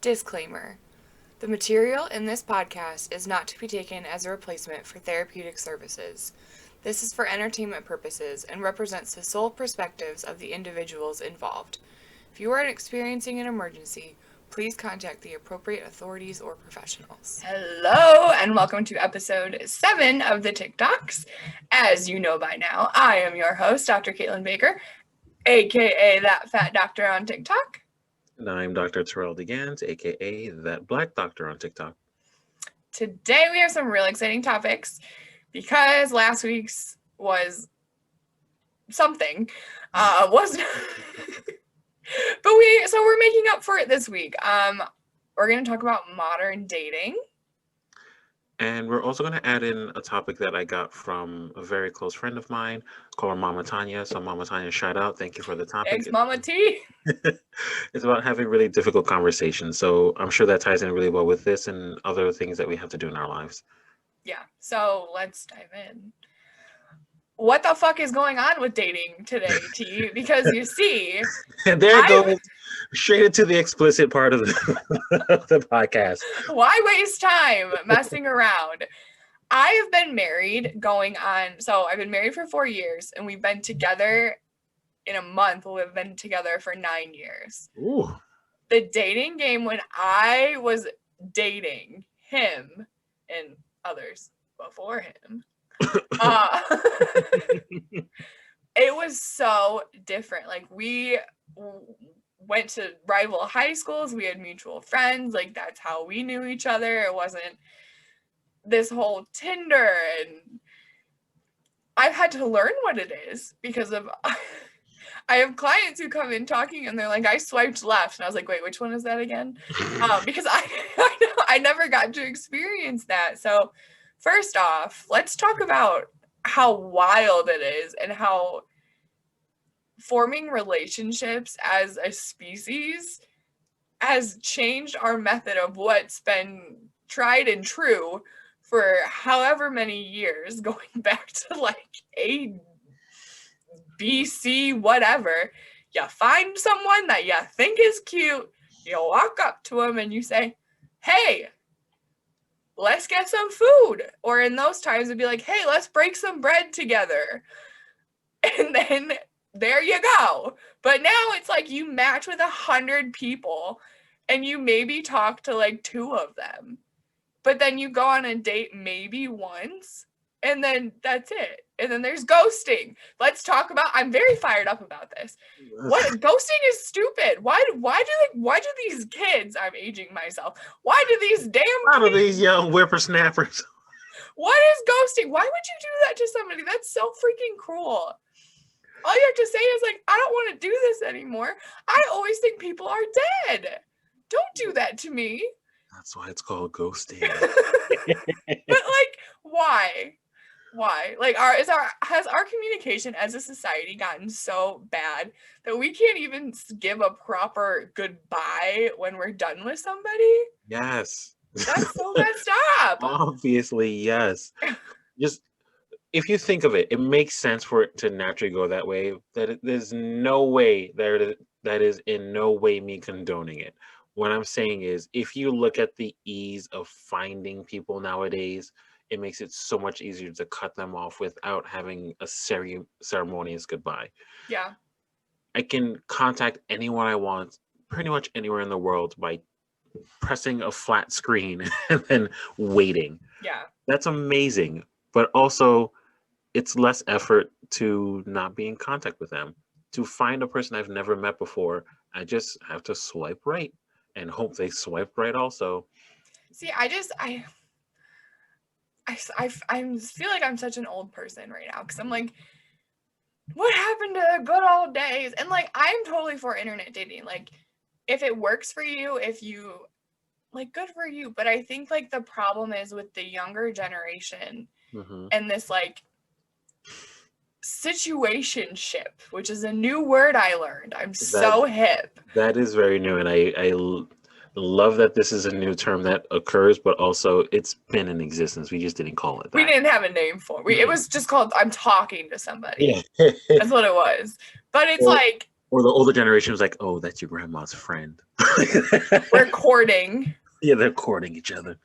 Disclaimer. The material in this podcast is not to be taken as a replacement for therapeutic services. This is for entertainment purposes and represents the sole perspectives of the individuals involved. If you are experiencing an emergency, please contact the appropriate authorities or professionals. Hello, and welcome to episode 7 of the TikDocs. As you know by now, I am your host, Dr. Caitlin Baker, aka That Fat Doctor on TikTok. And I'm Dr. Terrell DeGans, aka That Black Doctor on TikTok. Today we have some real exciting topics because last week's was something. Wasn't but we're making up for it this week. We're gonna talk about modern dating. And we're also going to add in a topic that I got from a very close friend of mine called Mama Tanya. So Mama Tanya, shout out. Thank you for the topic. Thanks, Mama T. It's about having really difficult conversations. So I'm sure that ties in really well with this and other things that we have to do in our lives. Yeah, so let's dive in. What the fuck is going on with dating today, T? Because you see... And there it goes. Straight into the explicit part of the podcast. Why waste time messing around? I have been married I've been married for 4 years, and we've been together in a month. We've been together for 9 years. Ooh. The dating game when I was dating him and others before him, it was so different. Like, we went to rival high schools, we had mutual friends, like that's how we knew each other. It wasn't this whole Tinder, and I've had to learn what it is because of I have clients who come in talking and they're like, I swiped left, and I was like, wait, which one is that again? Because I never got to experience that. So first off, let's talk about how wild it is and how forming relationships as a species has changed our method of what's been tried and true for however many years, going back to like A, B, C, whatever. You find someone that you think is cute, you walk up to them and you say, hey, let's get some food. Or in those times, it'd be like, hey, let's break some bread together. And then there you go. But now it's like you match with 100 people and you maybe talk to like 2 of them. But then you go on a date maybe once and then that's it. And then there's ghosting. Let's talk about, I'm very fired up about this. What ghosting is stupid. Why do these kids, I'm aging myself. Why do these these young whippersnappers? What is ghosting? Why would you do that to somebody? That's so freaking cruel. All you have to say is like, I don't want to do this anymore. I always think people are dead. Don't do that to me. That's why it's called ghosting. But like, why? Like, has our communication as a society gotten so bad that we can't even give a proper goodbye when we're done with somebody? Yes. That's so messed up. Obviously, yes. Just if you think of it, it makes sense for it to naturally go that way. There's no way that is in no way me condoning it. What I'm saying is, if you look at the ease of finding people nowadays, it makes it so much easier to cut them off without having a ceremonious goodbye. Yeah. I can contact anyone I want, pretty much anywhere in the world, by pressing a flat screen and then waiting. Yeah. That's amazing. But also, it's less effort to not be in contact with them. To find a person I've never met before, I just have to swipe right and hope they swipe right also. See, I feel like I'm such an old person right now because I'm like, what happened to the good old days? And like, I'm totally for internet dating. Like, if it works for you, if you like, good for you. But I think like the problem is with the younger generation and this like situationship, which is a new word I learned. I'm so hip. That is very new, and I love that this is a new term that occurs, but also it's been in existence. We just didn't call it that. We didn't have a name for it. It was just called I'm talking to somebody. Yeah. That's what it was. But it's like Or the older generation was like, "Oh, that's your grandma's friend." We're courting. Yeah, they're courting each other.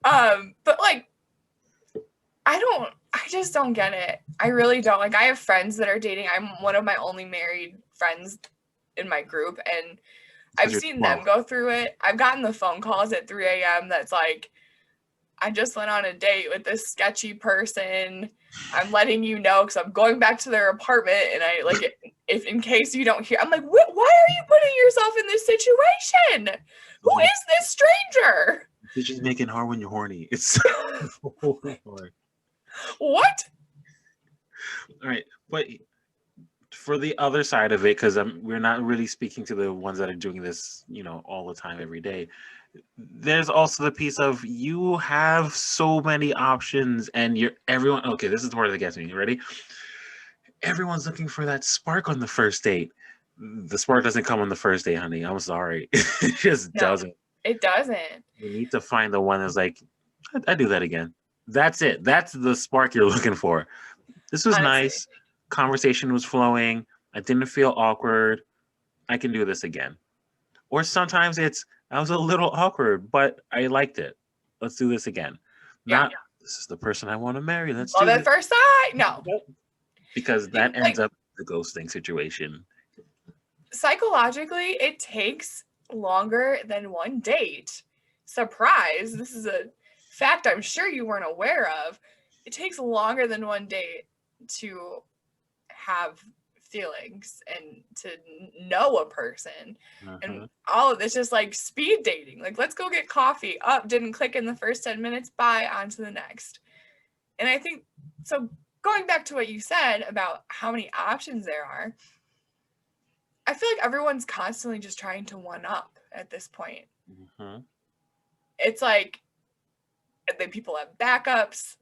But like, I just don't get it. I really don't. Like, I have friends that are dating. I'm one of my only married friends in my group, and I've You're seen 12. them go through it. I've gotten the phone calls at 3 a.m. that's like, I just went on a date with this sketchy person. I'm letting you know because I'm going back to their apartment, and I like, if in case you don't hear, I'm like, why are you putting yourself in this situation? Who is this stranger? It's just making it hard when you're horny. It's so hard. What? All right, but for the other side of it, because we're not really speaking to the ones that are doing this, all the time, every day. There's also the piece of you have so many options, and everyone. Okay, this is the part that gets me. You ready? Everyone's looking for that spark on the first date. The spark doesn't come on the first date, honey. I'm sorry, it just doesn't. It doesn't. You need to find the one that's like, I do that again. That's it. That's the spark you're looking for. This was Honestly. nice. Conversation was flowing. I didn't feel awkward. I can do this again. Or sometimes I was a little awkward, but I liked it. Let's do this again. Not this is the person I want to marry. Let's do Love it at first sight. No. Because that ends up the ghosting situation. Psychologically, it takes longer than one date. Surprise. This is a fact I'm sure you weren't aware of. It takes longer than one date to have feelings and to know a person. And all of it's just like speed dating. Like, let's go get coffee. Didn't click in the first 10 minutes. Bye, on to the next. And I think, so going back to what you said about how many options there are, I feel like everyone's constantly just trying to one up at this point. Mm-hmm. It's like people have backups,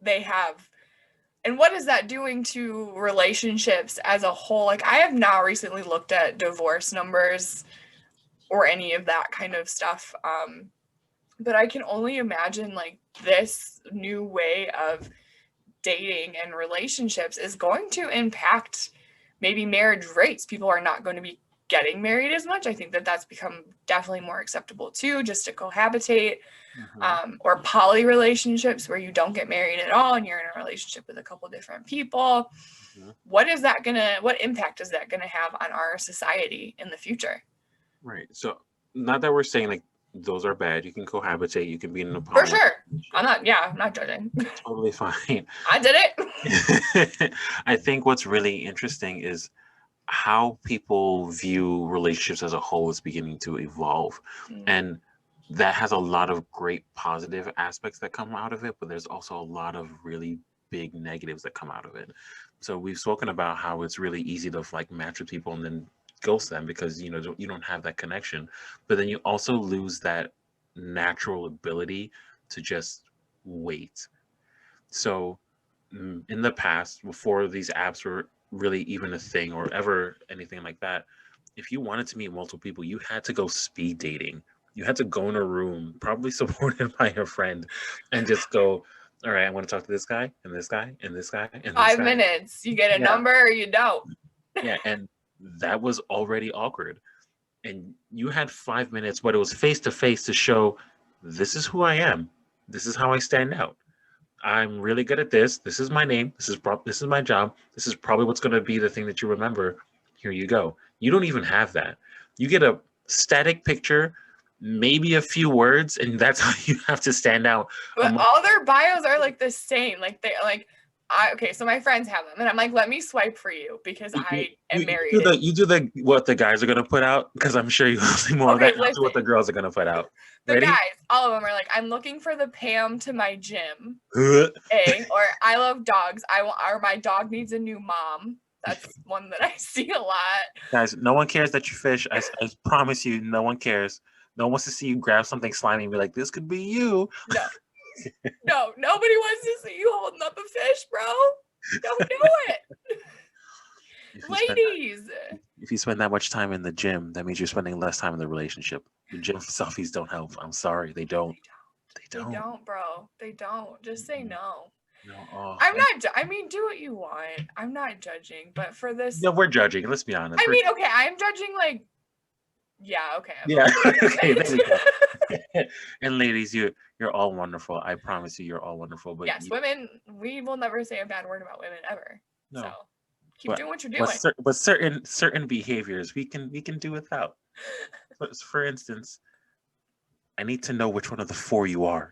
and what is that doing to relationships as a whole? Like, I have not recently looked at divorce numbers or any of that kind of stuff. But I can only imagine like this new way of dating and relationships is going to impact maybe marriage rates. People are not going to be getting married as much. I think that's become definitely more acceptable too, just to cohabitate. Or poly relationships where you don't get married at all and you're in a relationship with a couple different people. What impact is that gonna have on our society in the future? Right. So not that we're saying like those are bad. You can cohabitate, you can be in a For sure. I'm not judging. Totally fine. I did it. I think what's really interesting is how people view relationships as a whole is beginning to evolve. And that has a lot of great positive aspects that come out of it, but there's also a lot of really big negatives that come out of it. So we've spoken about how it's really easy to like match with people and then ghost them because you don't have that connection. But then you also lose that natural ability to just wait. So in the past, before these apps were really even a thing or ever anything like that, if you wanted to meet multiple people, you had to go speed dating. You had to go in a room, probably supported by a friend, and just go, all right, I want to talk to this guy and this guy and this guy and this guy. 5 minutes. You get a number or you don't. Yeah, and that was already awkward. And you had 5 minutes, but it was face to face to show this is who I am. This is how I stand out. I'm really good at this. This is my name. This is my job. This is probably what's going to be the thing that you remember. Here you go. You don't even have that. You get a static picture, maybe a few words, and that's how you have to stand out. But all their bios are like the same. Like okay, so my friends have them, and I'm like, let me swipe for you because I am married. You do the what the guys are gonna put out because I'm sure you'll see more of that. Listen, what the girls are gonna put out. The guys, all of them are like, I'm looking for the Pam to my Jim. Or I love dogs. Or my dog needs a new mom. That's one that I see a lot. Guys, no one cares that you fish. I promise you, no one cares. No one wants to see you grab something slimy and be like, this could be you. No. No, nobody wants to see you holding up a fish, bro. Don't do it. Ladies. If you spend that much time in the gym, that means you're spending less time in the relationship. The gym selfies don't help. I'm sorry. They don't. They don't, bro. They don't. Just say no. No, oh, I'm not, I mean, do what you want. I'm not judging, but for this, no, we're judging. Let's be honest. I We're mean, okay, I'm judging like, yeah, okay, I'm yeah. okay with Okay, there we go. it. And ladies, you're all wonderful. I promise you, you're all wonderful. But Yes, women, we will never say a bad word about women ever. So no, keep doing what you're doing. but certain behaviors we can do without. For instance, I need to know which one of the four you are.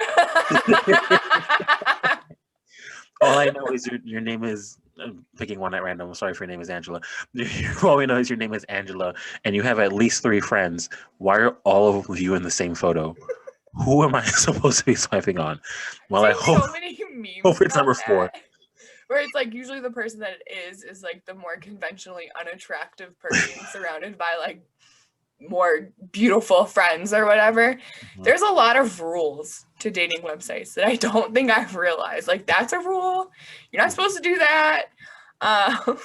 All I know is your name is. I'm picking one at random. I'm sorry if your name is Angela. All we know is your name is Angela, and you have at least 3 friends. Why are all of you in the same photo? Who am I supposed to be swiping on? I've Well, I seen hope so many memes hope it's about number that. 4. Where it's like usually the person that it is like the more conventionally unattractive person surrounded by like more beautiful friends or whatever. Mhm. There's a lot of rules to dating websites that I don't think I've realized. Like that's a rule. You're not supposed to do that. Uh,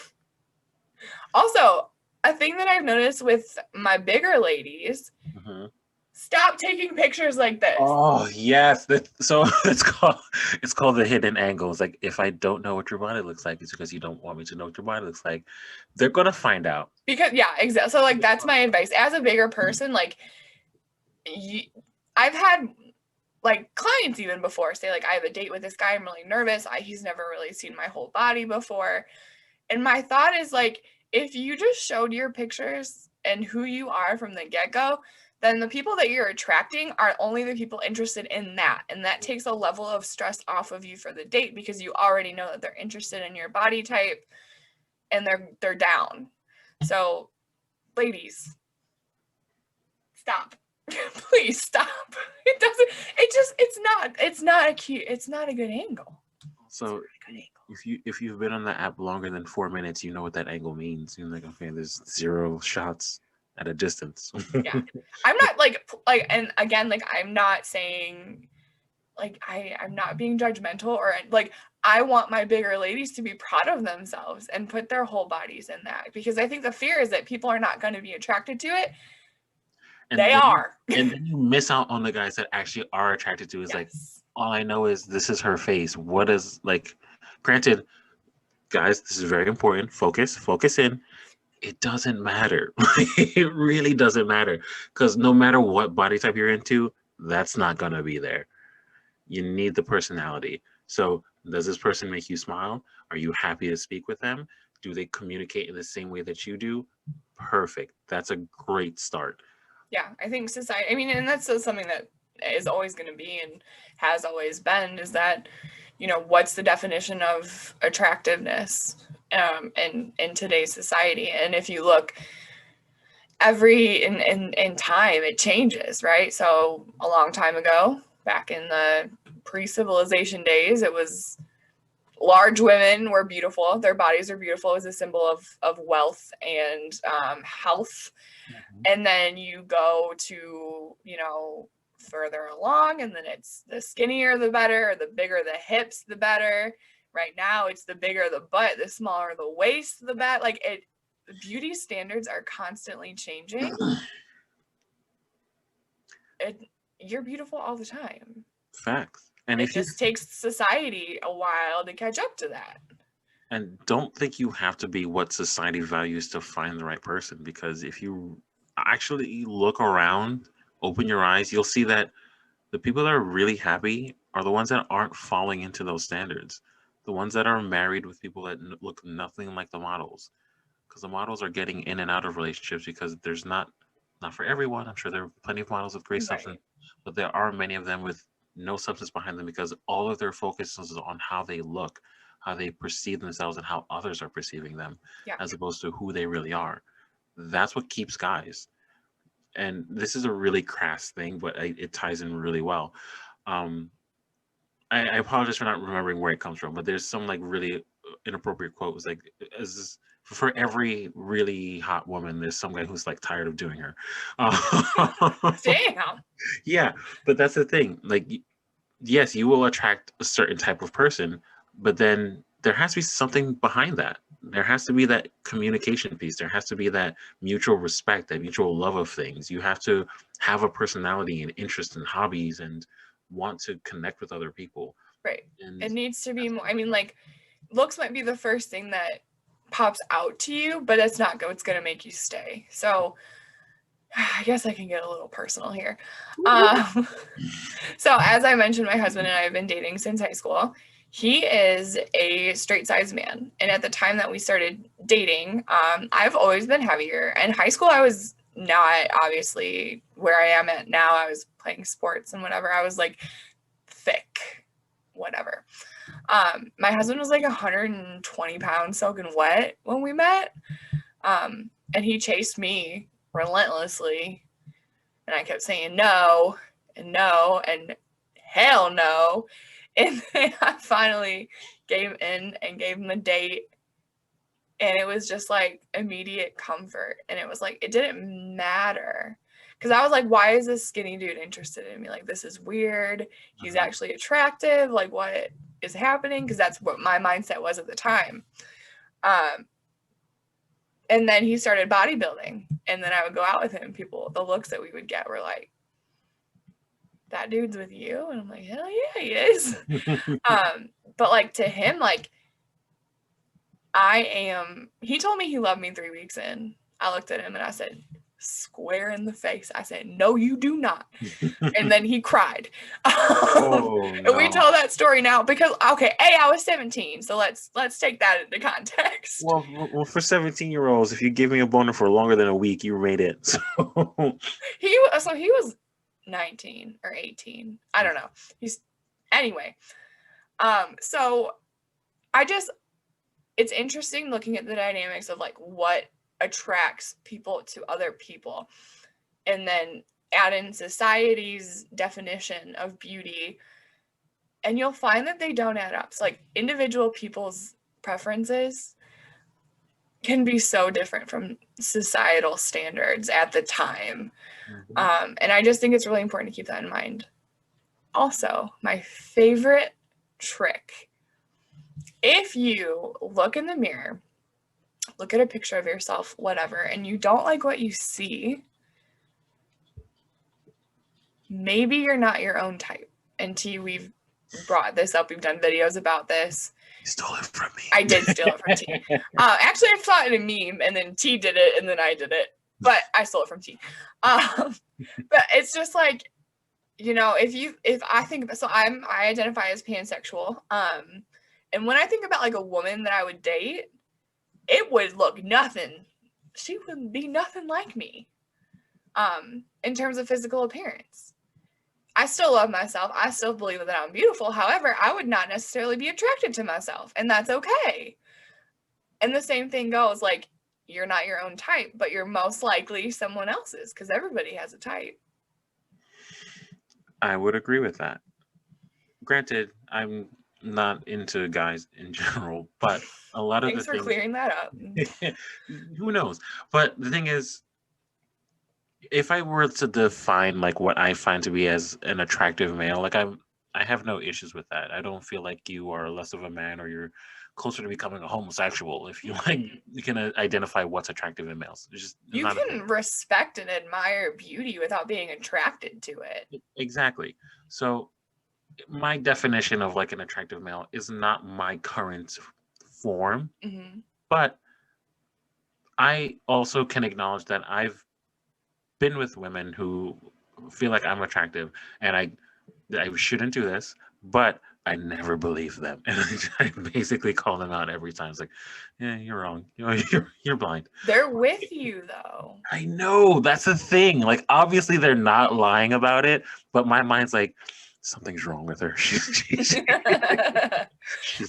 also, a thing that I've noticed with my bigger ladies, Mhm. stop taking pictures like this. Oh yes, so it's called the hidden angles. Like if I don't know what your body looks like, it's because you don't want me to know what your body looks like. They're gonna find out. Because yeah, exactly. So like that's my advice as a bigger person. Like you, I've had like clients even before say like I have a date with this guy. I'm really nervous. He's never really seen my whole body before. And my thought is like if you just showed your pictures and who you are from the get-go, then the people that you're attracting are only the people interested in that. And that takes a level of stress off of you for the date because you already know that they're interested in your body type and they're down. So, ladies, stop. Please stop. It doesn't it's not a cute, it's not a good angle. It's So not a good angle. if you've been on the app longer than 4 minutes, you know what that angle means. You're like, okay, there's 0 shots at a distance. Yeah. I'm not like and again like I'm not saying like I'm not being judgmental or like I want my bigger ladies to be proud of themselves and put their whole bodies in that because I think the fear is that people are not going to be attracted to it. and They then are. and then you miss out on the guys that actually are attracted to. Is like, Yes. all I know is this is her face. What is like? Granted, guys, this is very important. Focus in. It doesn't matter. It really doesn't matter because no matter what body type you're into, that's not gonna be there. You need the personality. So, does this person make you smile? Are you happy to speak with them? Do they communicate in the same way that you do? Perfect. That's a great start. Yeah, I think society, I mean, and that's something that is always going to be and has always been is that, you know, what's the definition of attractiveness in today's society? And if you look in time, it changes, right? So a long time ago, back in the pre-civilization days, it was large women were beautiful. Their bodies are beautiful as a symbol of wealth and health. And then you go to, you know, further along, and then it's the skinnier the better, or the bigger the hips, the better. Right now, it's the bigger the butt, the smaller the waist, the better. Like it, beauty standards are constantly changing. You're beautiful all the time. Facts. And It if you just takes society a while to catch up to that. and don't think you have to be what society values to find the right person, because if you actually look around, open your eyes, you'll see that the people that are really happy are the ones that aren't falling into those standards. The ones that are married with people that look nothing like the models, because the models are getting in and out of relationships because there's not for everyone. I'm sure there are plenty of models with great substance, Right. but there are many of them with no substance behind them because all of their focus is on how they look, how they perceive themselves, and how others are perceiving them, Yeah. as opposed to who they really are. That's what keeps guys. And this is a really crass thing, but it ties in really well. Um, I apologize for not remembering where it comes from, but there's some like really inappropriate quote. It was like, as for every really hot woman, there's some guy who's like tired of doing her. Damn. Yeah, but that's the thing. Like, yes, you will attract a certain type of person, but then there has to be something behind that. There has to be that communication piece. There has to be that mutual respect, that mutual love of things. You have to have a personality and interest and hobbies and want to connect with other people. Right. It And needs to be more, I mean, like, looks might be the first thing that pops out to you, but it's not what's going to make you stay. So I guess I can get a little personal here. Um, so as I mentioned, my husband and I have been dating since high school. He is a straight size man. And at the time that we started dating, I've always been heavier. In high school, I was not obviously where I am at now. I was playing sports and whatever. I was like thick, whatever. My husband was like 120 pounds soaking wet when we met. And he chased me relentlessly. And I kept saying no and hell no. And then I finally gave in and gave him a date. And it was just like immediate comfort. And it was like, it didn't matter. Because I was like, why is this skinny dude interested in me? Like, this is weird. He's actually attractive. Like, what is happening? Because that's what my mindset was at the time. And then he started bodybuilding. And then I would go out with him. People, the looks that we would get were like, that dude's with you? And I'm like, hell yeah, he is. But like to him, like he told me he loved me 3 weeks in. I looked at him and I said, square in the face. I said, no, you do not. And then he cried. oh, And we no. tell that story now because, okay, I was 17. So let's take that into context. Well, for 17-year-olds, if you give me a boner for longer than a week, you made it. So he was 19 or 18. I don't know. Anyway. So it's interesting looking at the dynamics of like what attracts people to other people, and then add in society's definition of beauty, and you'll find that they don't add up. So like individual people's preferences can be so different from societal standards at the time. And I just think it's really important to keep that in mind. Also, my favorite trick, if you look in the mirror, look at a picture of yourself, whatever, and you don't like what you see, maybe you're not your own type. And T, we've brought this up. We've done videos about this. You stole it from me. I did steal it from T. Actually, I saw it in a meme, and then T did it, and then I did it. But I stole it from T. But it's just like, you know, if I think, so I identify as pansexual. And when I think about like a woman that I would date, it would look nothing. She would be nothing like me. In terms of physical appearance. I still love myself. I still believe that I'm beautiful. However, I would not necessarily be attracted to myself, and that's okay. And the same thing goes, like, you're not your own type, but you're most likely someone else's, because everybody has a type. I would agree with that. Granted, I'm not into guys in general, but a lot of Thanks the for clearing that up. Who knows? But the thing is, if I were to define like what I find to be as an attractive male, like I have no issues with that. I don't feel like you are less of a man or you're closer to becoming a homosexual if you like you can identify what's attractive in males. It's just You not can respect and admire beauty without being attracted to it. exactly. So my definition of like an attractive male is not my current form, but I also can acknowledge that I've been with women who feel like I'm attractive, and I shouldn't do this, but I never believe them, and I basically call them out every time. It's like, yeah, you're wrong. You're blind. They're with you though. I know, that's the thing. Like, obviously, they're not lying about it, but my mind's like, something's wrong with her. She's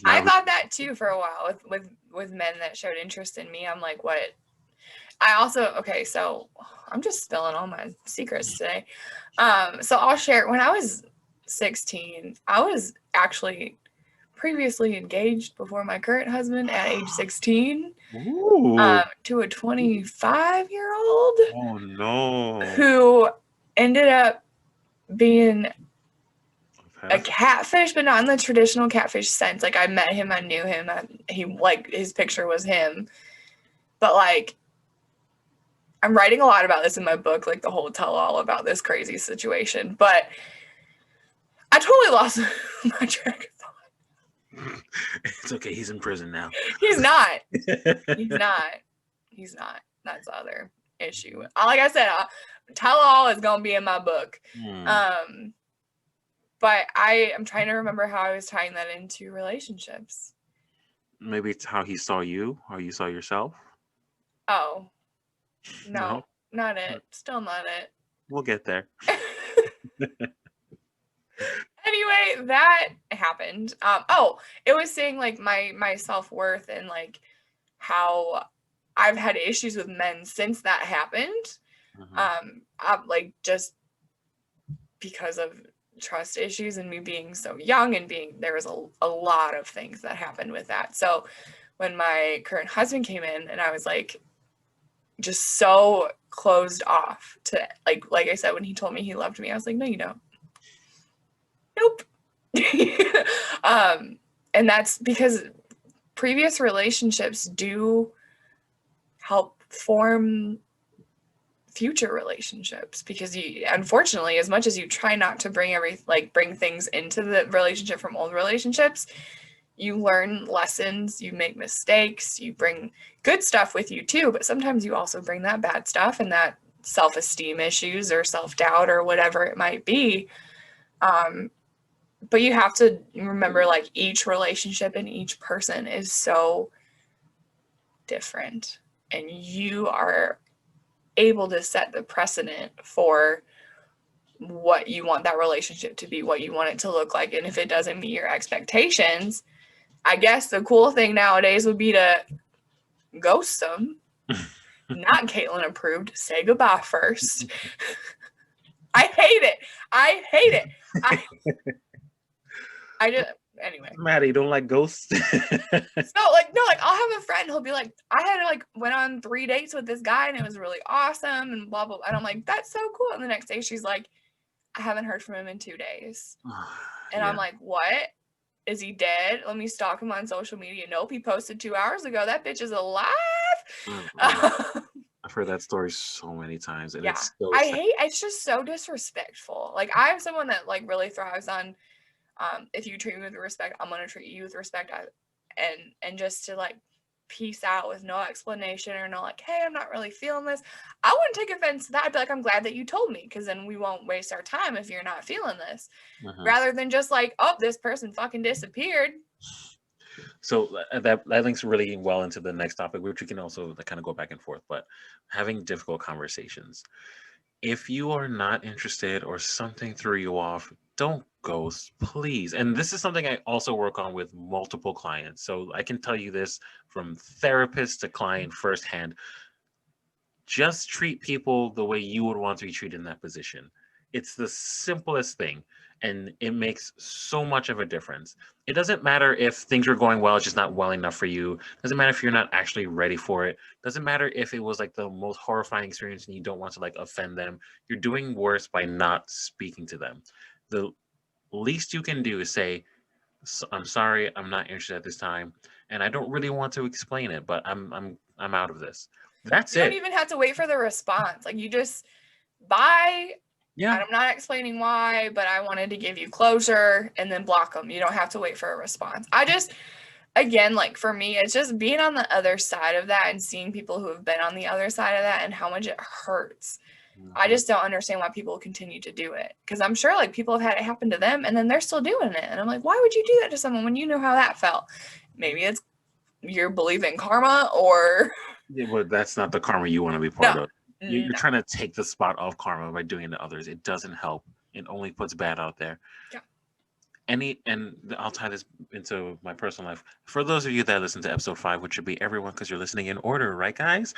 I thought that too for a while with men that showed interest in me. I'm like, what? I also, okay, so I'm just spilling all my secrets today. So I'll share, when I was 16, I was actually previously engaged before my current husband at age 16 to a 25-year-old. Oh no. Who ended up being a catfish, but not in the traditional catfish sense. Like, I met him, I knew him, he, like, his picture was him. But like, I'm writing a lot about this in my book, like the whole tell-all about this crazy situation. But I totally lost my track of thought. It's okay. He's in prison now. He's not. He's not. He's not. That's the other issue. Like I said, tell all is gonna be in my book. But I'm trying to remember how I was tying that into relationships. Maybe it's how he saw you, how you saw yourself. Oh, no, No, not it. Still not it. we'll get there. Anyway, that happened. It was saying like my self-worth and like how I've had issues with men since that happened. I'm like just because of trust issues and me being so young and there was a lot of things that happened with that. So when my current husband came in and I was like just so closed off to like I said, when he told me he loved me, I was like, no, you don't. Nope. And that's because previous relationships do help form future relationships, because you, unfortunately, as much as you try not to bring things into the relationship from old relationships, you learn lessons, you make mistakes, you bring good stuff with you too, but sometimes you also bring that bad stuff and that self-esteem issues or self-doubt or whatever it might be. But you have to remember, like, each relationship and each person is so different, and you are able to set the precedent for what you want that relationship to be, what you want it to look like. And if it doesn't meet your expectations, I guess the cool thing nowadays would be to ghost them. Not Caitlin approved. Say goodbye first. I hate it. I hate it. I just, anyway. Maddie, you don't like ghosts? So like I'll have a friend who'll be like, I had like went on 3 dates with this guy and it was really awesome and blah blah blah. And I'm like, that's so cool. And the next day she's like, I haven't heard from him in 2 days. And I'm like, what? Is he dead? Let me stalk him on social media. Nope, he posted 2 hours ago. That bitch is alive. I've heard that story so many times, and it's so it's just so disrespectful. Like, I'm someone that like really thrives on, if you treat me with respect, I'm gonna treat you with respect. And just to like peace out with no explanation or no like, hey, I'm not really feeling this. I wouldn't take offense to that. I'd be like, I'm glad that you told me, because then we won't waste our time if you're not feeling this. Rather than just like, oh, this person fucking disappeared. So that links really well into the next topic, which we can also kind of go back and forth. But having difficult conversations. If you are not interested or something threw you off, don't ghost, please. And this is something I also work on with multiple clients. So I can tell you this from therapist to client firsthand. Just treat people the way you would want to be treated in that position. It's the simplest thing, and it makes so much of a difference. It doesn't matter if things are going well, it's just not well enough for you. It doesn't matter if you're not actually ready for it. It doesn't matter if it was like the most horrifying experience and you don't want to like offend them. You're doing worse by not speaking to them. The least you can do is say, I'm sorry, I'm not interested at this time, and I don't really want to explain it, but I'm out of this. That's it. You don't even have to wait for the response. Like, you just bye. Yeah. I'm not explaining why, but I wanted to give you closure, and then block them. You don't have to wait for a response. Again, like for me, it's just being on the other side of that and seeing people who have been on the other side of that and how much it hurts. I just don't understand why people continue to do it, because I'm sure like people have had it happen to them and then they're still doing it. And I'm like, why would you do that to someone when you know how that felt? Maybe it's you're believing karma, or yeah, but that's not the karma you want to be part of. You're trying to take the spot of karma by doing it to others. It doesn't help. It only puts bad out there. Yeah. And I'll tie this into my personal life. For those of you that listen to episode 5, which should be everyone, because you're listening in order, right, guys?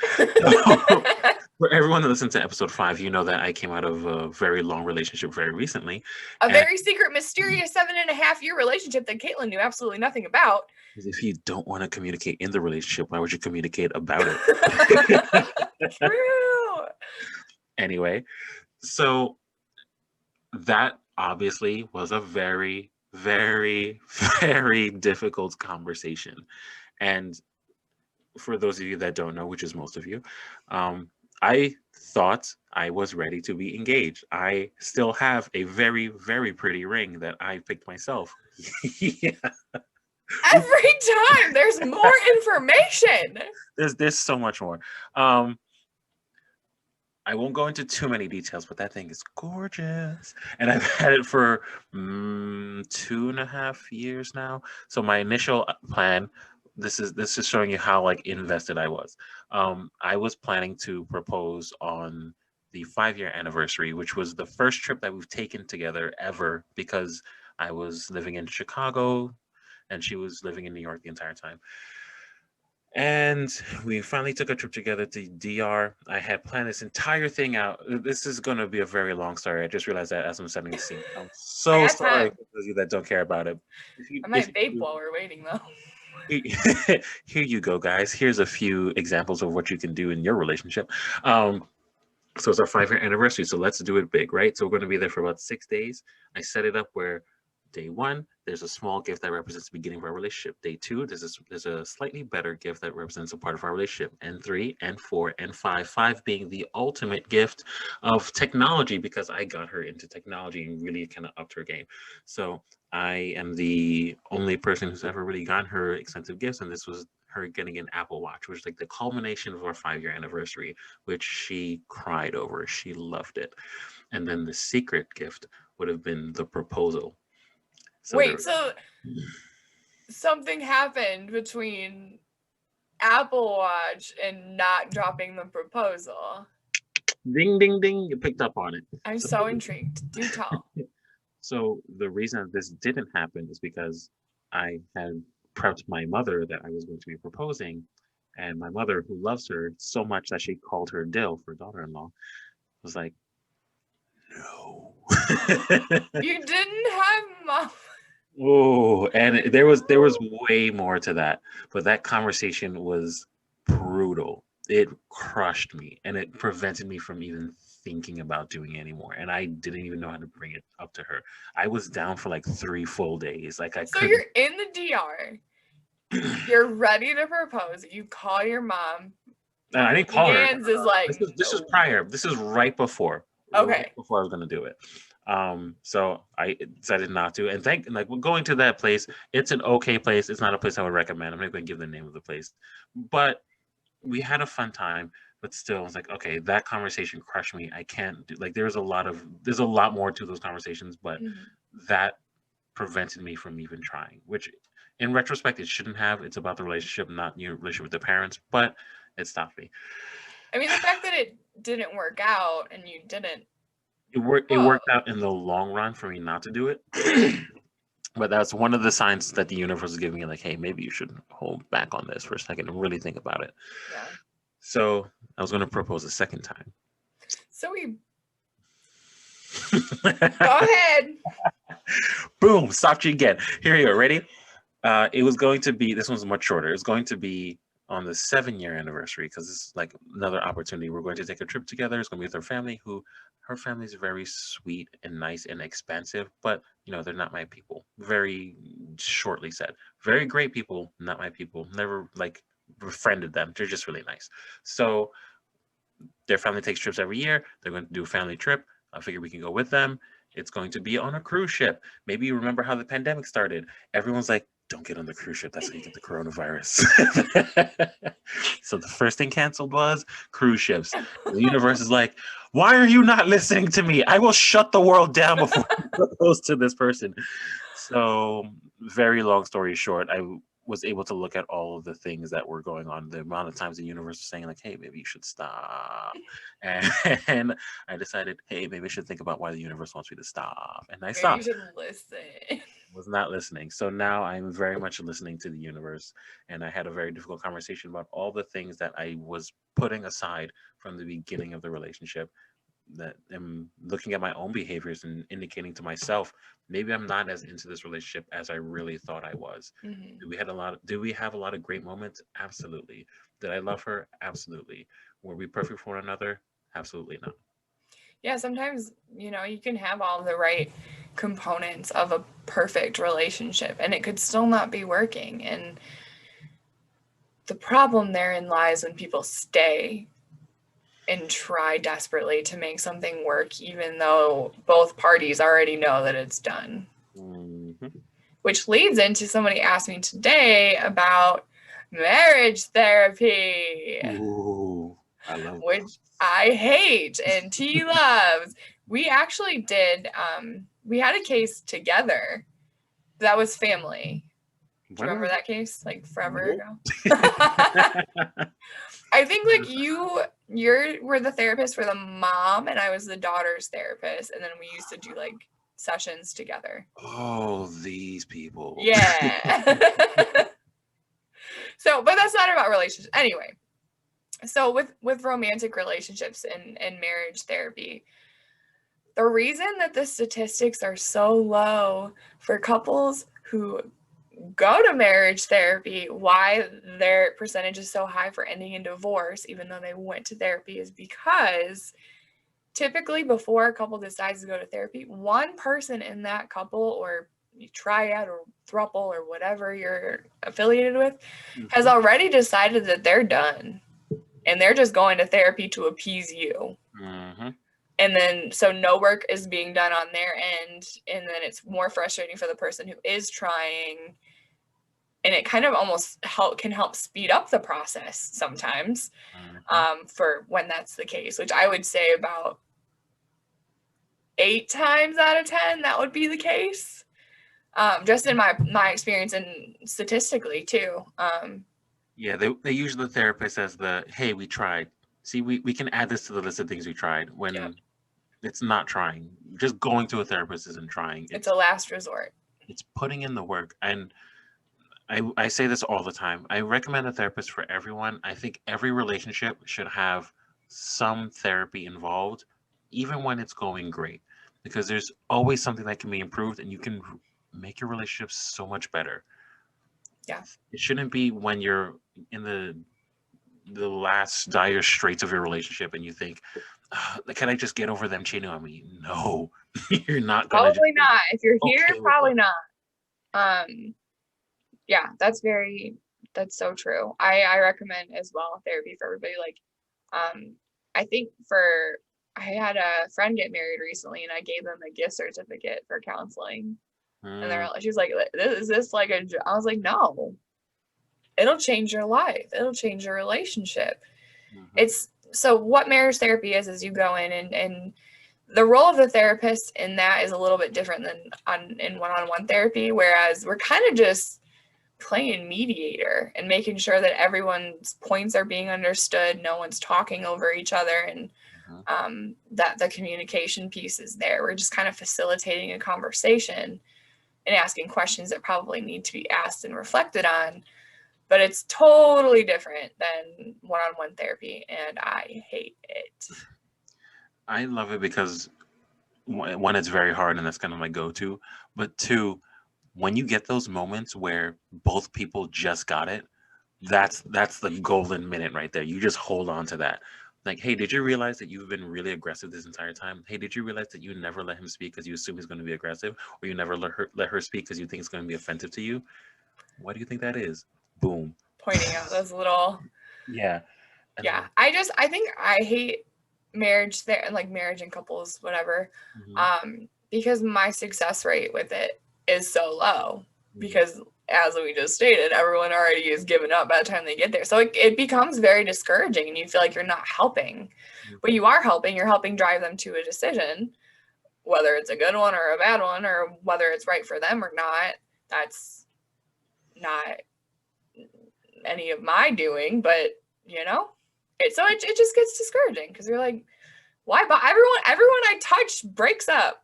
For everyone that listened to episode 5, you know that I came out of a very long relationship very recently. A very secret, mysterious 7.5-year relationship that Caitlin knew absolutely nothing about. If you don't want to communicate in the relationship, why would you communicate about it? True. Anyway, so that obviously was a very, very, very difficult conversation. And for those of you that don't know, which is most of you, I thought I was ready to be engaged. I still have a very, very pretty ring that I picked myself. Yeah. Every time there's more information. There's so much more. Um, I won't go into too many details, but that thing is gorgeous, and I've had it for 2.5 years now. So my initial plan, this is showing you how like invested I was. I was planning to propose on the 5 year anniversary, which was the first trip that we've taken together ever because I was living in Chicago and she was living in New York the entire time. And we finally took a trip together to DR. I had planned this entire thing out. This is going to be a very long story. I just realized that as I'm setting the scene. I'm I so got sorry time. for those of you that don't care about it. If you, I if might vape you, while we're waiting though. here you go, guys. Here's a few examples of what you can do in your relationship. Um, so it's our 5 year anniversary. So let's do it big, right? So we're going to be there for about 6 days. I set it up where day one, there's a small gift that represents the beginning of our relationship. Day two, there's a slightly better gift that represents a part of our relationship. And three, and four, and five. Five being the ultimate gift of technology because I got her into technology and really kind of upped her game. So I am the only person who's ever really gotten her expensive gifts, and this was her getting an Apple Watch, which is like the culmination of our 5 year anniversary, which she cried over. She loved it. And then the secret gift would have been the proposal. So Wait, there, so something happened between Apple Watch and not dropping the proposal. ding, ding, ding, you picked up on it. I'm So, so intrigued. Do tell. so the reason that this didn't happen is because I had prepped my mother that I was going to be proposing, and my mother, who loves her so much that she called her Dill for daughter-in-law, was like, no. You didn't have mom. Oh, and there was way more to that, but that conversation was brutal. It crushed me, and it prevented me from even thinking about doing it anymore. And I didn't even know how to bring it up to her. I was down for like 3 full days. Like I So couldn't. you're in the DR. You're ready to propose. You call your mom. I didn't call her. Leanne's is like, This was no. prior. This is right Okay. before I was gonna do it. So I decided not to. And thank like we're going to that place. It's an okay place. It's not a place I would recommend. I'm not going to give the name of the place, but we had a fun time. But still, I was like, okay, that conversation crushed me. I can't do like there's a lot more to those conversations, but Mhm. that prevented me from even trying. Which, in retrospect, it shouldn't have. It's about the relationship, not your relationship with the parents. But it stopped me. I mean, the fact that it didn't work out and you didn't It worked propose. out in the long run for me not to do it. But that's one of the signs that the universe is giving me, like, hey, maybe you should hold back on this for a second and really think about it. Yeah. So I was going to propose a second time. So we go ahead. Boom, stopped you again. Here you go. Ready? It was going to be, this one's much shorter. It's going to be on the 7 year anniversary because it's like another opportunity. We're going to take a trip together. It's going to be with her family, who her family is very sweet and nice and expansive, but they're not my people. Very shortly said. Very great people, not my people. Never like befriended them. They're just really nice. So their family takes trips every year. They're going to do a family trip. I figure we can go with them. It's going to be on a cruise ship. Maybe you remember how the pandemic started. Everyone's like, don't get on the cruise ship. That's how you get the coronavirus. So the first thing canceled was cruise ships. The universe is like, why are you not listening to me? I will shut the world down before you propose to this person. So, very long story short, I was able to look at all of the things that were going on. The amount of times the universe was saying, like, hey, maybe you should stop. And I decided, hey, maybe I should think about why the universe wants me to stop. And I Maybe you stopped. should listen. Was not listening. So now I'm very much listening to the universe. And I had a very difficult conversation about all the things that I was putting aside from the beginning of the relationship, that am looking at my own behaviors and indicating to myself, maybe I'm not as into this relationship as I really thought I was. Mhm. Do we have a lot of great moments? Absolutely. Did I love her? Absolutely. Were we perfect for one another? Absolutely not. Yeah, sometimes, you can have all the right components of a perfect relationship and it could still not be working. And the problem therein lies when people stay and try desperately to make something work, even though both parties already know that it's done. Mhm. which leads into somebody asked me today about marriage therapy, Ooh, I love which those. I hate and T loves. We actually did, we had a case together that was family. Do you When remember was that case? Like forever Nope. ago? I think like you were the therapist for the mom and I was the daughter's therapist. And then we used to do like sessions together. Oh, these people. Yeah. So, but that's not about relationships. Anyway, so with romantic relationships and marriage therapy, the reason that the statistics are so low for couples who go to marriage therapy, why their percentage is so high for ending in divorce, even though they went to therapy, is because typically before a couple decides to go to therapy, one person in that couple or triad or throuple or whatever you're affiliated with has Mhm. already decided that they're done and they're just going to therapy to appease you. Mhm. And then so no work is being done on their end, and then it's more frustrating for the person who is trying, and it kind of almost can help speed up the process sometimes, Mhm. for when that's the case, which I would say about 8 times out of 10 that would be the case, just in my experience and statistically too. Yeah, they use the therapist as the, hey, we tried. See, we can add this to the list of things we tried Yep. when it's not trying. Just going to a therapist isn't trying. It's a last resort. It's putting in the work. And I say this all the time. I recommend a therapist for everyone. I think every relationship should have some therapy involved, even when it's going great, because there's always something that can be improved and you can make your relationship so much better. Yeah. It shouldn't be when you're in the last dire straits of your relationship and you think, can I just get over them cheating on me? No, you're not gonna just Probably be not. If you're here, okay with probably it. not. Yeah, that's so true. I recommend as well therapy for everybody. Like, I think I had a friend get married recently and I gave them a gift certificate for counseling. And Mm, she was like, is this like I was like, no, it'll change your life. It'll change your relationship. mhm, It's so what marriage therapy is you go in and the role of the therapist in that is a little bit different than in one-on-one therapy, whereas we're kind of just playing mediator and making sure that everyone's points are being understood, no one's talking over each other, and mhm. that the communication piece is there. We're just kind of facilitating a conversation and asking questions that probably need to be asked and reflected on. But it's totally different than one-on-one therapy, and I hate it. I love it because one, it's very hard and that's kind of my go-to. But two, when you get those moments where both people just got it, that's the golden minute right there. You just hold on to that. Like, hey, did you realize that you've been really aggressive this entire time? Hey, did you realize that you never let him speak because you assume he's going to be aggressive, or you never let her speak because you think it's going to be offensive to you? Why do you think that is? Boom. Pointing out those little, Yeah. And yeah. then, I think I hate marriage there and like marriage and couples, whatever, mhm, because my success rate with it is so low. mhm, Because as we just stated, everyone already is given up by the time they get there. So it becomes very discouraging and you feel like you're not helping. But mhm. you are helping, you're helping drive them to a decision, whether it's a good one or a bad one, or whether it's right for them or not. That's not any of my doing, but you know, it just gets discouraging because you're like, why? But everyone I touch breaks up.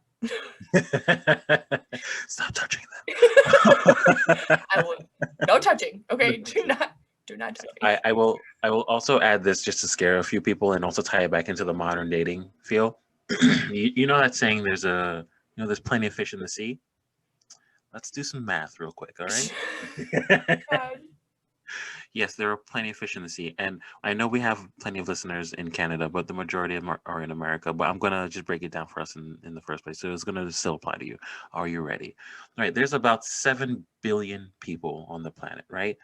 Stop touching them. I will no touching. No Okay, touching. do not So touch me. I will also add this just to scare a few people and also tie it back into the modern dating feel. You know that saying there's plenty of fish in the sea? Let's do some math real quick, all right? God. Yes, there are plenty of fish in the sea. And I know we have plenty of listeners in Canada, but the majority of them are in America. But I'm going to just break it down for us in the first place. So it's going to still apply to you. Are you ready? All right, there's about 7 billion people on the planet, right?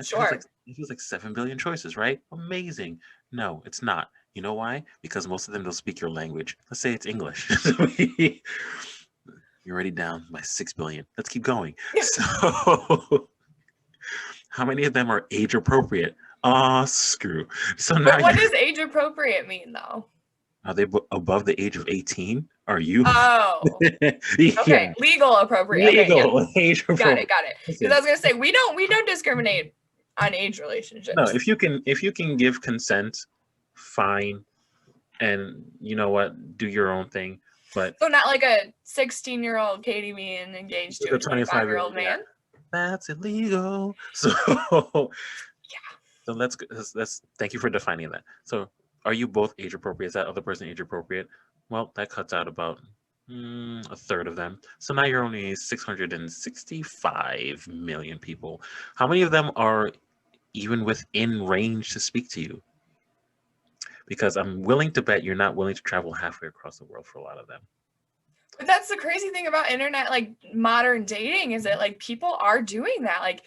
Sure. It feels like 7 billion choices, right? Amazing. No, it's not. You know why? Because most of them don't speak your language. Let's say it's English. You're already down by 6 billion. Let's keep going. So, how many of them are age appropriate? Ah, screw. So now But what you does age appropriate mean though? are they above the age of 18? Are you? Oh, okay. Yeah, Legal appropriate. Okay, yeah. legal age Got it, appropriate. got it. Because Listen, I was gonna say we don't discriminate on age no, relationships. if you can give consent, fine, and you know what, do your own thing. But So not like a 16-year-old Katie being engaged to with a a 25-year-old, 25-year-old yeah, man. that's illegal. So Yeah. so let's thank you for defining that. So are you both age appropriate? Is that other person age appropriate? Well, that cuts out about a third of them. So now you're only 665 million people. How many of them are even within range to speak to you? Because I'm willing to bet you're not willing to travel halfway across the world for a lot of them. But that's the crazy thing about internet, like modern dating, is that like people are doing that. Like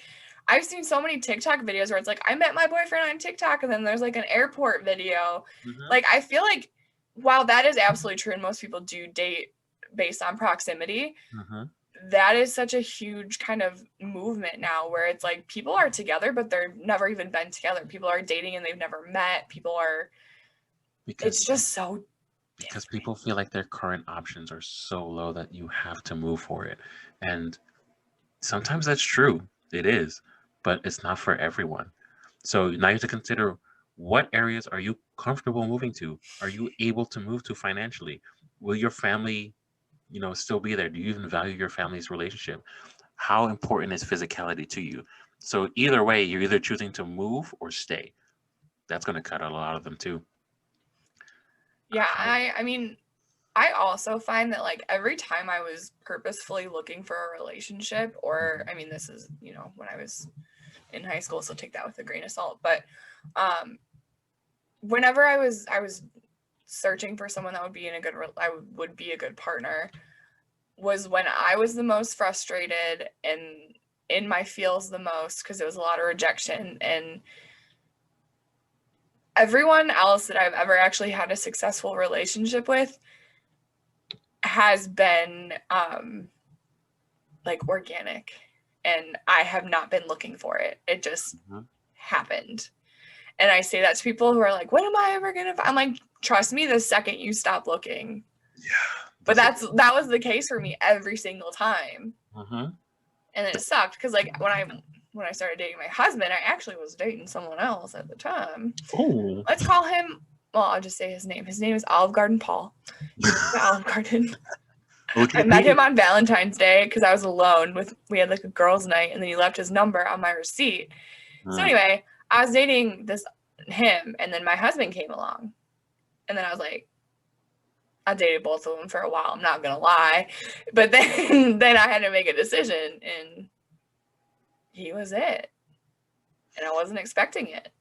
I've seen so many TikTok videos where it's like, I met my boyfriend on TikTok, and then there's like an airport video. Hmm. Like I feel like while that is absolutely true and most people do date based on proximity, Hmm. that is such a huge kind of movement now where it's like people are together, but they've never even been together. People are dating and they've never met. People are, Because it's just so because different. people feel like their current options are so low that you have to move for it. And sometimes that's true. It is, but it's not for everyone. So now you have to consider, what areas are you comfortable moving to? Are you able to move to financially? Will your family, still be there? Do you even value your family's relationship? How important is physicality to you? So either way, you're either choosing to move or stay. That's going to cut out a lot of them too. Yeah, How? I mean, I also find that like every time I was purposefully looking for a relationship, or Mhm. I mean, this is, when I was in high school, so take that with a grain of salt. But um whenever I was searching for someone that would be in a good I would be a good partner, was when I was the most frustrated and in my feels the most, because there was a lot of rejection, and everyone else that I've ever actually had a successful relationship with has been like organic, and I have not been looking for it. It just Mhm. happened. And I say that to people who are like, when am I ever gonna find? I'm like, trust me, the second you stop looking. Yeah, But that's a. that was the case for me every single time. Mhm. And then it sucked because like when I started dating my husband, I actually was dating someone else at the time. Oh. Let's call him, well, I'll just say his name. His name is Olive Garden Paul. He lives in Olive Garden. I met OTP. him on Valentine's Day because I was alone we had like a girls' night, and then he left his number on my receipt. So Mm. anyway, I was dating him, and then my husband came along. And then I was like, I dated both of them for a while, I'm not gonna lie. But then then I had to make a decision, and he was it. And I wasn't expecting it.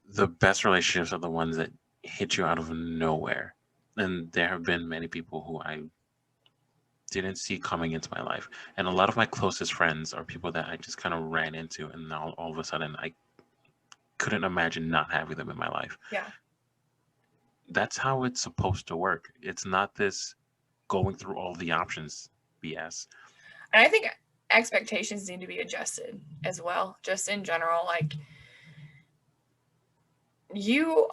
The best relationships are the ones that hit you out of nowhere. And there have been many people who I didn't see coming into my life. And a lot of my closest friends are people that I just kind of ran into, and now all of a sudden I couldn't imagine not having them in my life. Yeah. That's how it's supposed to work. It's not this going through all the options BS. And I think expectations need to be adjusted as well, just in general. Like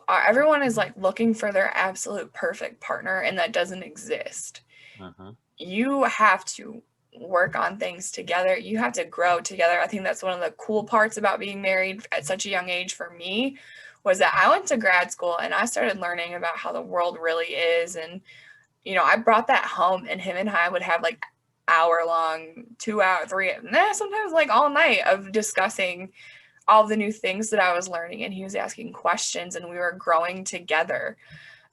everyone is like looking for their absolute perfect partner, and that doesn't exist. Hmm. You have to work on things together. You have to grow together. I think that's one of the cool parts about being married at such a young age for me, was that I went to grad school and I started learning about how the world really is. And, I brought that home, and him and I would have like hour long, 2 hour, three, sometimes like all night of discussing all the new things that I was learning. And he was asking questions, and we were growing together.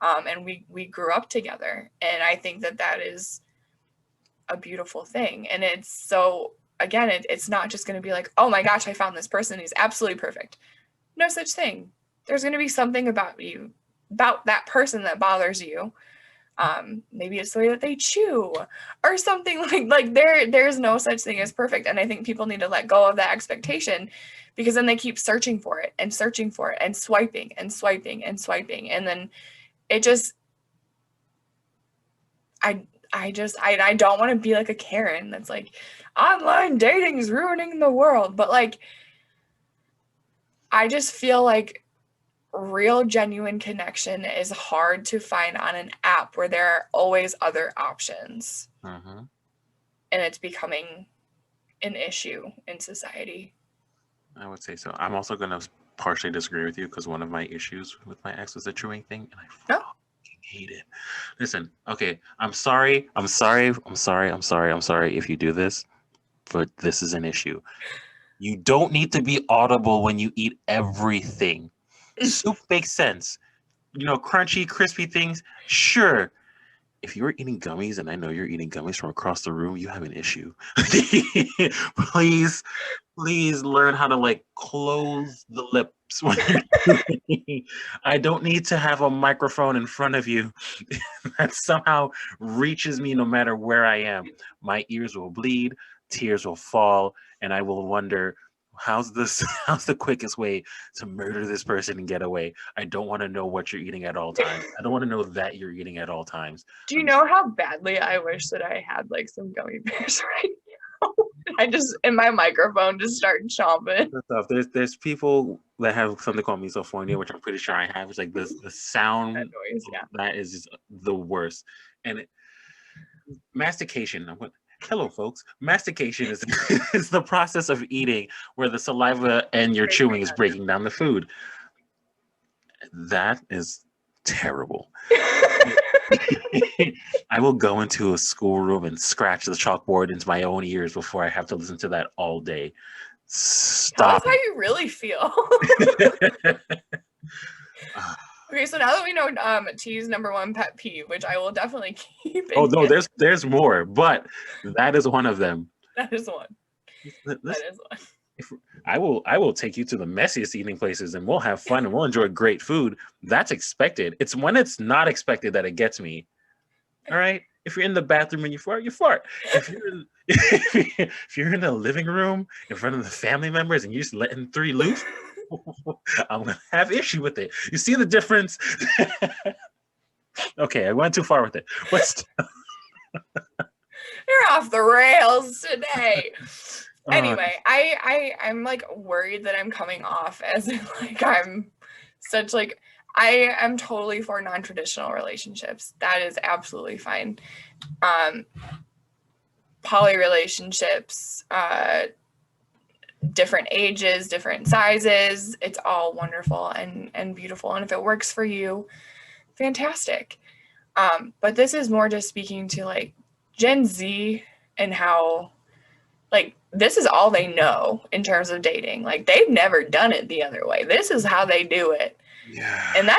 And we grew up together. And I think that is a beautiful thing. And it's so, again, it's not just going to be like, oh my gosh, I found this person, he's absolutely perfect. No such thing. There's going to be something about you, about that person, that bothers you. Maybe it's the way that they chew or something. Like there's no such thing as perfect. And I think people need to let go of that expectation, because then they keep searching for it and searching for it and swiping and swiping and swiping. And then it just, I don't want to be like a Karen that's like, online dating is ruining the world. But like, I just feel like real genuine connection is hard to find on an app where there are always other options. Mm-hmm. And it's becoming an issue in society. I would say so. I'm also gonna partially disagree with you because one of my issues with my ex was the chewing thing, and I Oh. fucking hate it. Listen, okay, I'm sorry if you do this, but this is an issue. You don't need to be audible when you eat everything. Soup makes sense. Crunchy, crispy things, sure. If you're eating gummies and I know you're eating gummies from across the room, you have an issue. Please, please learn how to like close the lips when you're eating. I don't need to have a microphone in front of you that somehow reaches me no matter where I am. My ears will bleed, tears will fall, and I will wonder how's the quickest way to murder this person and get away. I don't want to know what you're eating at all times. I don't want to know that you're eating at all times. Do you know how badly I wish that I had like some gummy bears right now? I just in my microphone just start chomping. Stuff. There's people that have something called misophonia, which I'm pretty sure I have. It's like the sound That noise, yeah. that is just the worst. And mastication. Hello, folks. Mastication is is the process of eating where the saliva and your chewing is breaking down the food. That is terrible. I will go into a schoolroom and scratch the chalkboard into my own ears before I have to listen to that all day. Tell us Stop how you really feel. it. Okay, so now that we know T's number one pet peeve, which I will definitely keep in Oh no, mind. there's more, but that is one of them. That is one. That is one. I will take you to the messiest eating places and we'll have fun and we'll enjoy great food. That's expected. It's when it's not expected that it gets me. All right. If you're in the bathroom and you fart, you fart. If you're in the living room in front of the family members and you're just letting three loose, I'm gonna have issue with it. You see the difference? Okay, I went too far with it. But You're off the rails today. Anyway, I'm like worried that I'm coming off as like I'm such like I am totally for non-traditional relationships. That is absolutely fine. Poly relationships, different ages, different sizes, it's all wonderful and beautiful. And if it works for you, fantastic. But this is more just speaking to like Gen Z and how like this is all they know in terms of dating. Like they've never done it the other way. This is how they do it. yeah. And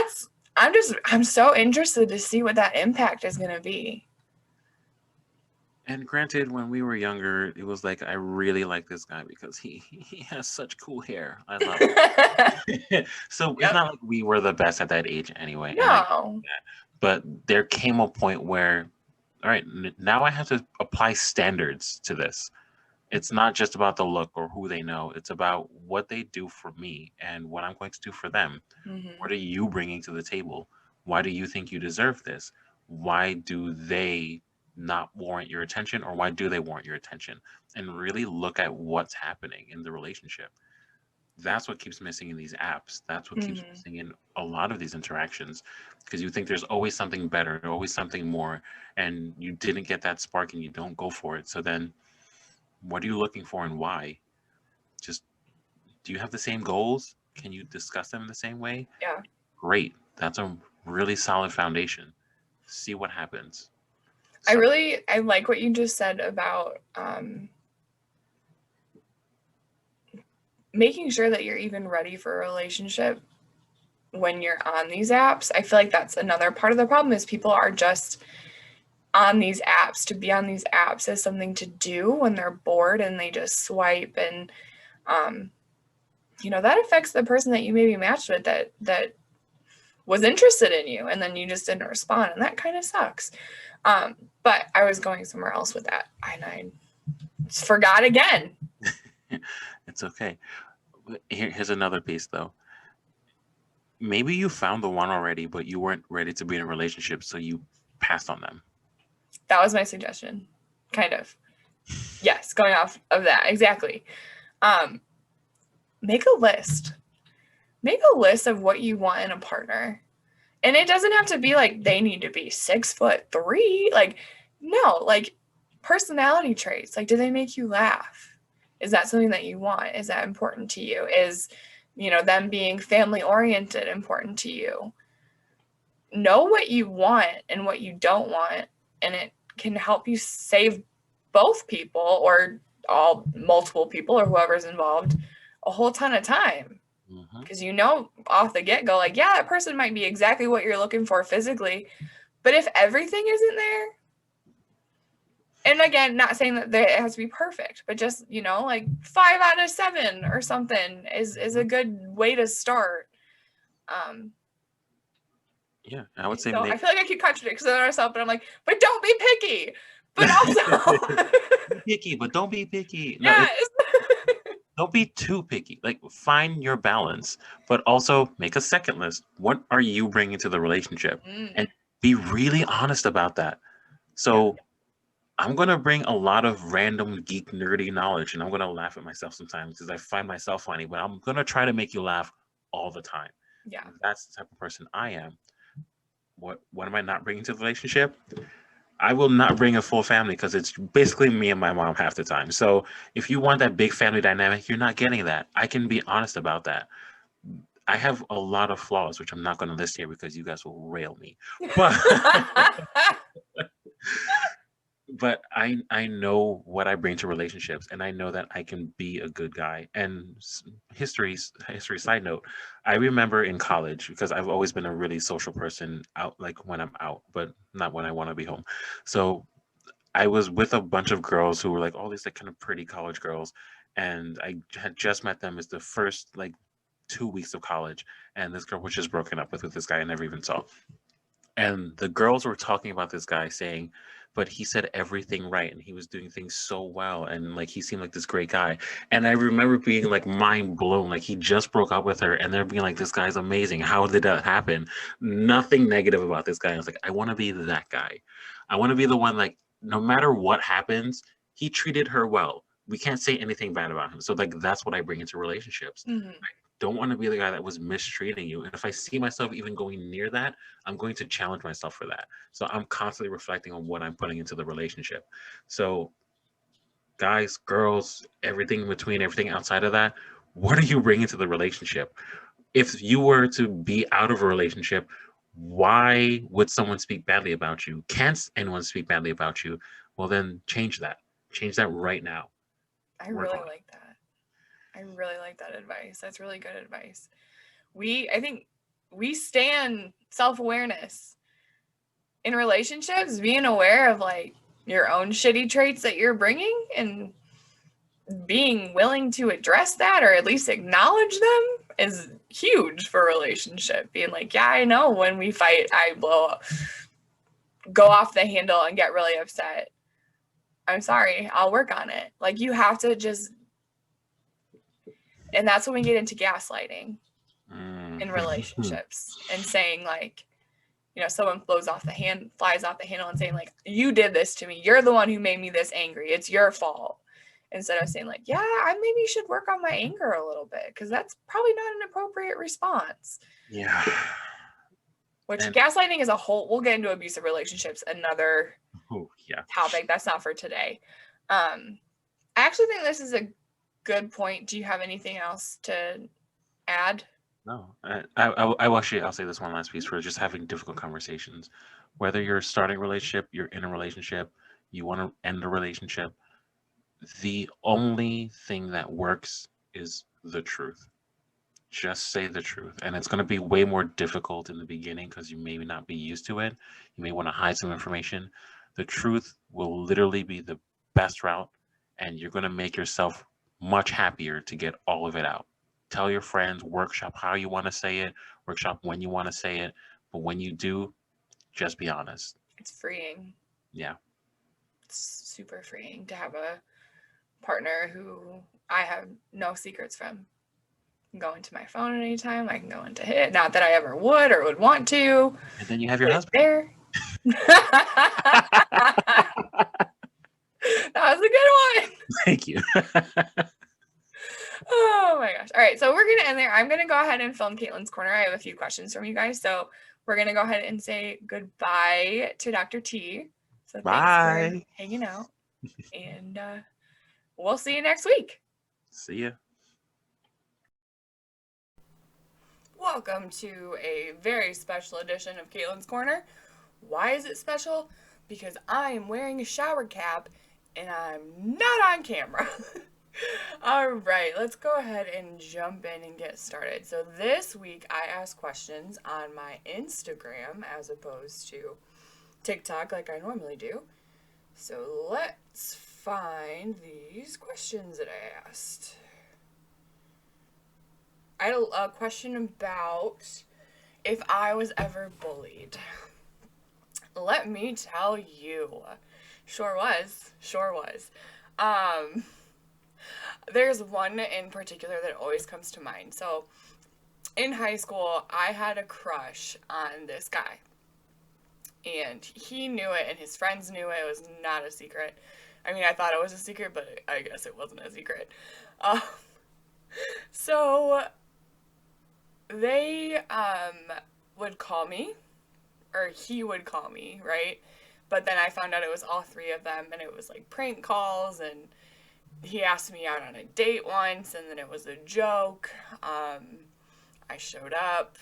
I'm so interested to see what that impact is going to be. And granted, when we were younger, it was like I really like this guy because he has such cool hair. I love it. So it's not like we were the best at that age anyway. No. But there came a point where, all right, now I have to apply standards to this. It's not just about the look or who they know. It's about what they do for me and what I'm going to do for them. Mm-hmm. What are you bringing to the table? Why do you think you deserve this? Why do they not warrant your attention, or why do they warrant your attention? And really look at what's happening in the relationship. That's what keeps missing in these apps. That's what keeps missing in a lot of these interactions, because you think there's always something better, always something more, and you didn't get that spark and you don't go for it. So then what are you looking for and why? Just, do you have the same goals? Can you discuss them in the same way? Yeah. Great. That's a really solid foundation. See what happens. I like what you just said about making sure that you're even ready for a relationship when you're on these apps. I feel like that's another part of the problem is people are just on these apps to be on these apps as something to do when they're bored and they just swipe and that affects the person that you maybe matched with that was interested in you and then you just didn't respond and that kind of sucks. But I was going somewhere else with that and I forgot again. It's okay. Here's another piece though. Maybe you found the one already, but you weren't ready to be in a relationship, so you passed on them. That was my suggestion. Kind of. Yes, going off of that. Exactly. Make a list. Make a list of what you want in a partner. And it doesn't have to be like they need to be 6'3". Like, no, like personality traits. Like, do they make you laugh? Is that something that you want? Is that important to you? Is, them being family oriented important to you? Know what you want and what you don't want, and it can help you save both people or multiple people or whoever's involved a whole ton of time. Because off the get-go, like, yeah, that person might be exactly what you're looking for physically, but if everything isn't there, and again, not saying that it has to be perfect, but just, like 5 out of 7 or something is a good way to start. Yeah, I would say So I feel like I keep contradicting myself, but I'm like, but don't be picky. But also be picky, but don't be picky. No, yes. don't be too picky. Like, find your balance, but also make a second list. What are you bringing to the relationship? And be really honest about that. So I'm going to bring a lot of random geek nerdy knowledge, and I'm going to laugh at myself sometimes because I find myself funny, but I'm going to try to make you laugh all the time. Yeah. That's the type of person I am. What am I not bringing to the relationship? I will not bring a full family because it's basically me and my mom half the time. So if you want that big family dynamic, you're not getting that. I can be honest about that. I have a lot of flaws, which I'm not going to list here because you guys will rail me. But but I know what I bring to relationships, and I know that I can be a good guy. And history side note, I remember in college, because I've always been a really social person out, like when I'm out, but not when I want to be home. So I was with a bunch of girls who were like all these like kind of pretty college girls, and I had just met them as the first like 2 weeks of college, and this girl was just broken up with this guy I never even saw. And the girls were talking about this guy saying, but he said everything right and he was doing things so well and like he seemed like this great guy. And I remember being like mind blown, like he just broke up with her and they're being like, this guy's amazing. How did that happen? Nothing negative about this guy. I was like, I want to be that guy. I want to be the one, like, no matter what happens, he treated her well. We can't say anything bad about him. So like that's what I bring into relationships. Don't want to be the guy that was mistreating you. And if I see myself even going near that, I'm going to challenge myself for that. So I'm constantly reflecting on what I'm putting into the relationship. So guys, girls, everything in between, everything outside of that, what are you bringing to the relationship? If you were to be out of a relationship, why would someone speak badly about you? Can't anyone speak badly about you? Well, then change that. Change that right now. I really like that. I really like that advice. That's really good advice. I think we stand self-awareness in relationships, being aware of like your own shitty traits that you're bringing and being willing to address that or at least acknowledge them is huge for a relationship. Being like, yeah, I know when we fight, I go off the handle and get really upset. I'm sorry, I'll work on it. Like, you have to just, and that's when we get into gaslighting in relationships and saying like, someone flies off the handle and saying like, you did this to me. You're the one who made me this angry. It's your fault. Instead of saying like, yeah, I maybe should work on my anger a little bit because that's probably not an appropriate response. Yeah. Which gaslighting is a whole, we'll get into abusive relationships, another topic. That's not for today. I actually think this is a good point. Do you have anything else to add? No, I'll say this one last piece for just having difficult conversations. Whether you're starting a relationship, you're in a relationship, you want to end a relationship, the only thing that works is the truth. Just say the truth. And it's going to be way more difficult in the beginning because you may not be used to it. You may want to hide some information. The truth will literally be the best route, and you're going to make yourself much happier to get all of it out. Tell your friends, workshop how you want to say it, workshop when you want to say it. But when you do, just be honest. It's freeing. Yeah. It's super freeing to have a partner who I have no secrets from. I can go into my phone at any time. I can go into it. Not that I ever would or would want to. And then you have your husband. There. That was a good one. Thank you. Oh my gosh. All right, so we're going to end there. I'm going to go ahead and film Caitlin's Corner. I have a few questions from you guys, so we're going to go ahead and say goodbye to Dr. T. So thanks for Bye. hanging out, and we'll see you next week. See ya. Welcome to a very special edition of Caitlin's Corner. Why is it special? Because I am wearing a shower cap and I'm not on camera. All right, let's go ahead and jump in and get started. So this week I asked questions on my Instagram as opposed to TikTok like I normally do. So let's find these questions that I asked. I had a question about if I was ever bullied. Let me tell you. Sure was. There's one in particular that always comes to mind. So, in high school, I had a crush on this guy. And he knew it, and his friends knew it. It was not a secret. I mean, I thought it was a secret, but I guess it wasn't a secret. So, they would call me, or he would call me, right? But then I found out it was all three of them, and it was like prank calls, and he asked me out on a date once, and then it was a joke. I showed up.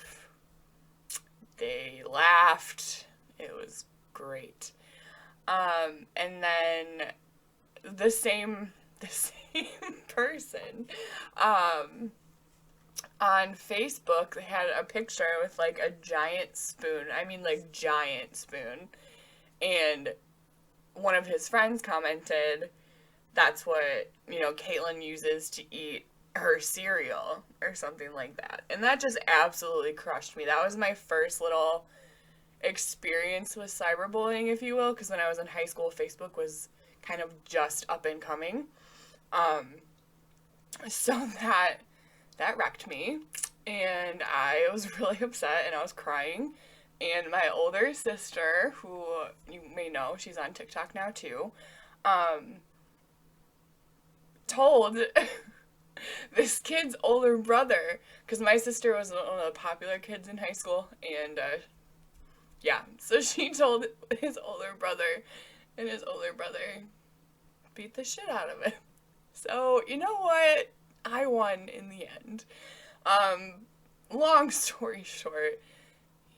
They laughed. It was great. And then the same person, on Facebook, they had a picture with like a giant spoon. I mean, like giant spoon. And one of his friends commented, that's what, Caitlin uses to eat her cereal or something like that. And that just absolutely crushed me. That was my first little experience with cyberbullying, if you will, because when I was in high school, Facebook was kind of just up and coming. So that wrecked me, and I was really upset, and I was crying. And my older sister, who you may know, she's on TikTok now too, told this kid's older brother, because my sister was one of the popular kids in high school, and yeah, so she told his older brother, and his older brother beat the shit out of him. So, you know what? I won in the end. Long story short,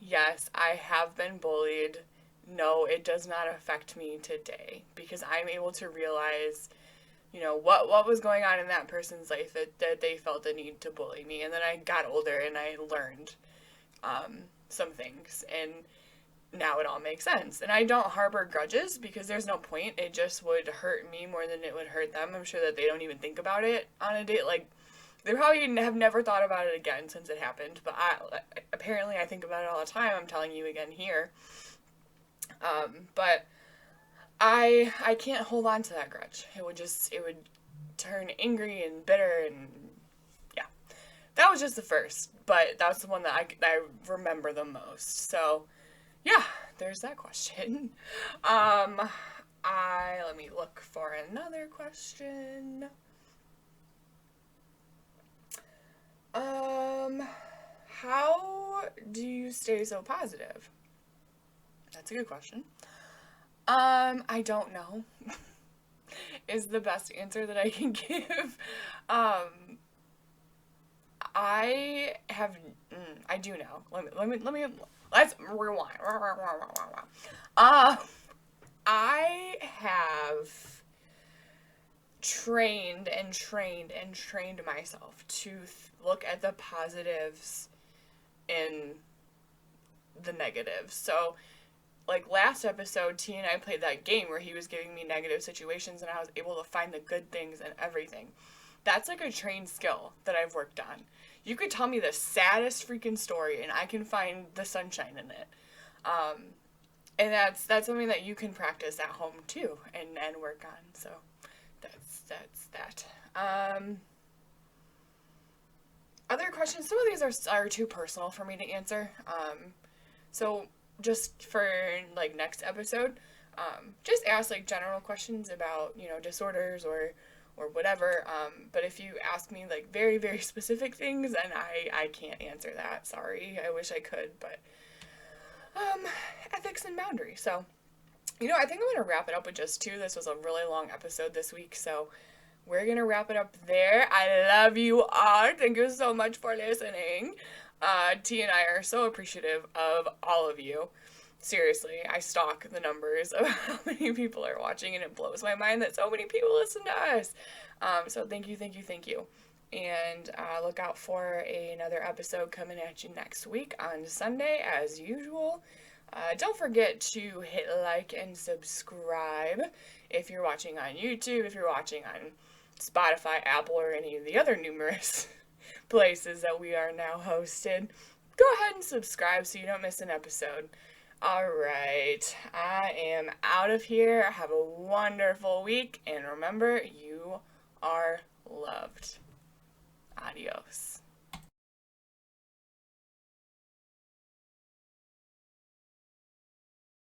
yes, I have been bullied. No, it does not affect me today because I'm able to realize, what was going on in that person's life that they felt the need to bully me. And then I got older and I learned some things, and now it all makes sense. And I don't harbor grudges because there's no point. It just would hurt me more than it would hurt them. I'm sure that they don't even think about it on a date. Like, they probably have never thought about it again since it happened. But apparently I think about it all the time. I'm telling you again here. But I can't hold on to that grudge. It would turn angry and bitter, and yeah. That was just the first, but that was the one that I remember the most. So, yeah, there's that question. Let me look for another question. How do you stay so positive? That's a good question. I don't know. Is the best answer that I can give. I do know. Let's rewind. I have trained myself to look at the positives in the negatives. So, like last episode, T and I played that game where he was giving me negative situations and I was able to find the good things in everything. That's like a trained skill that I've worked on. You could tell me the saddest freaking story and I can find the sunshine in it. And that's something that you can practice at home too and work on. So that's that. Other questions? Some of these are too personal for me to answer. So just for like next episode, just ask like general questions about, disorders or whatever. But if you ask me like very, very specific things, then I can't answer that. Sorry. I wish I could, but um, ethics and boundaries. So, I think I'm going to wrap it up with just two. This was a really long episode this week, so we're going to wrap it up there. I love you all. Thank you so much for listening. T and I are so appreciative of all of you. Seriously, I stalk the numbers of how many people are watching, and it blows my mind that so many people listen to us. So thank you, thank you, thank you. And look out for another episode coming at you next week on Sunday, as usual. Don't forget to hit like and subscribe if you're watching on YouTube, if you're watching on Spotify, Apple, or any of the other numerous places that we are now hosted. Go ahead and subscribe so you don't miss an episode. Alright, I am out of here. Have a wonderful week, and remember, you are loved. Adios.